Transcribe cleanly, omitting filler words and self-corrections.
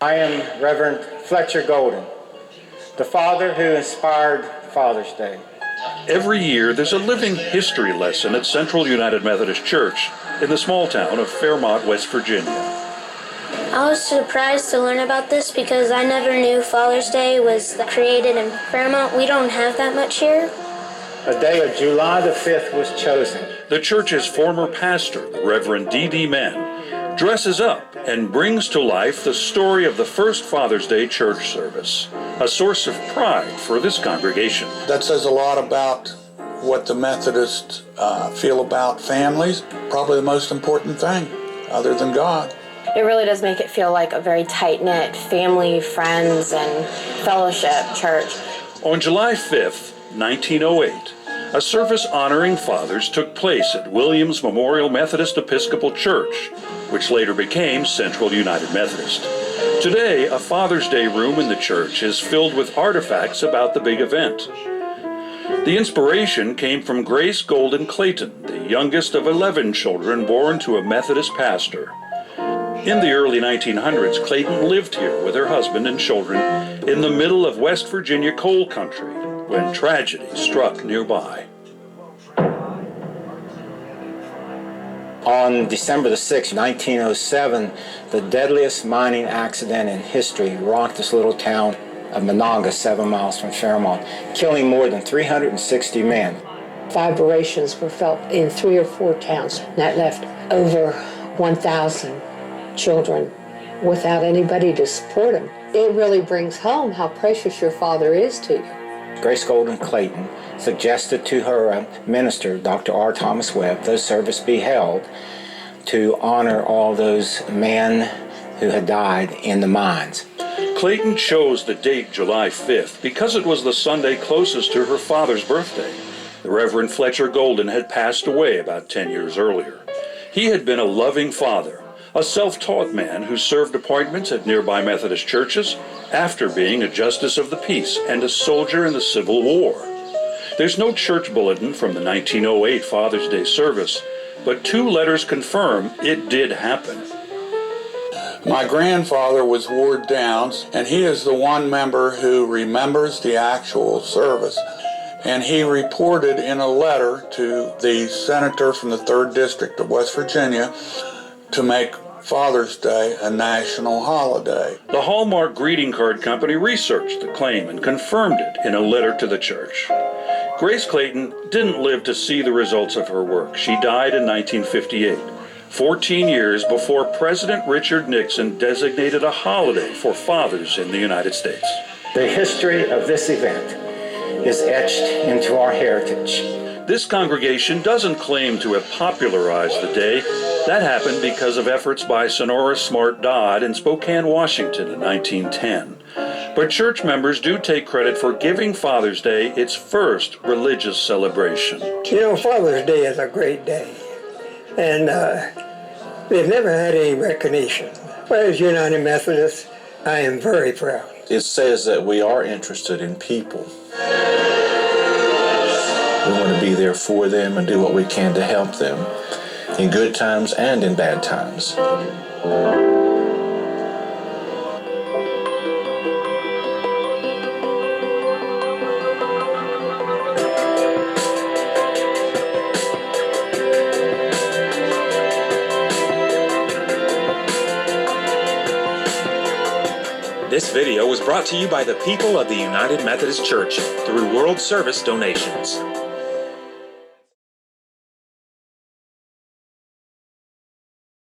I am Reverend Fletcher Golden, the father who inspired Father's Day. Every year, there's a living history lesson at Central United Methodist Church in the small town of Fairmont, West Virginia. I was surprised to learn about this because I never knew Father's Day was created in Fairmont. We don't have that much here. The day of July the 5th was chosen. The church's former pastor, the Reverend D.D. Mann, dresses up and brings to life the story of the first Father's Day church service, a source of pride for this congregation. That says a lot about what the Methodists feel about families, probably the most important thing, other than God. It really does make it feel like a very tight-knit family, friends, and fellowship church. On July 5th, 1908, a service honoring fathers took place at Williams Memorial Methodist Episcopal Church, which later became Central United Methodist. Today, a Father's Day room in the church is filled with artifacts about the big event. The inspiration came from Grace Golden Clayton, the youngest of 11 children born to a Methodist pastor. In the early 1900s, Clayton lived here with her husband and children in the middle of West Virginia coal country when tragedy struck nearby. On December the 6th, 1907, the deadliest mining accident in history rocked this little town of Monongah, 7 miles from Fairmont, killing more than 360 men. Vibrations were felt in 3 or 4 towns. That left over 1,000 children without anybody to support them. It really brings home how precious your father is to you. Grace Golden Clayton suggested to her minister, Dr. R. Thomas Webb, those service be held to honor all those men who had died in the mines. Clayton chose the date July 5th because it was the Sunday closest to her father's birthday. The Reverend Fletcher Golden had passed away about 10 years earlier. He had been a loving father, a self-taught man who served appointments at nearby Methodist churches after being a justice of the peace and a soldier in the Civil War. There's no church bulletin from the 1908 Father's Day service, but 2 letters confirm it did happen. My grandfather was Ward Downs, and he is the one member who remembers the actual service. And he reported in a letter to the senator from the 3rd District of West Virginia to make Father's Day a national holiday. The Hallmark Greeting Card Company researched the claim and confirmed it in a letter to the church. Grace Clayton didn't live to see the results of her work. She died in 1958, 14 years before President Richard Nixon designated a holiday for fathers in the United States. The history of this event is etched into our heritage. This congregation doesn't claim to have popularized the day. That happened because of efforts by Sonora Smart Dodd in Spokane, Washington in 1910. But church members do take credit for giving Father's Day its first religious celebration. You know, Father's Day is a great day, and they've never had any recognition. But as United Methodist, I am very proud. It says that we are interested in people. We want to be there for them and do what we can to help them in good times and in bad times. This video was brought to you by the people of the United Methodist Church through World Service donations.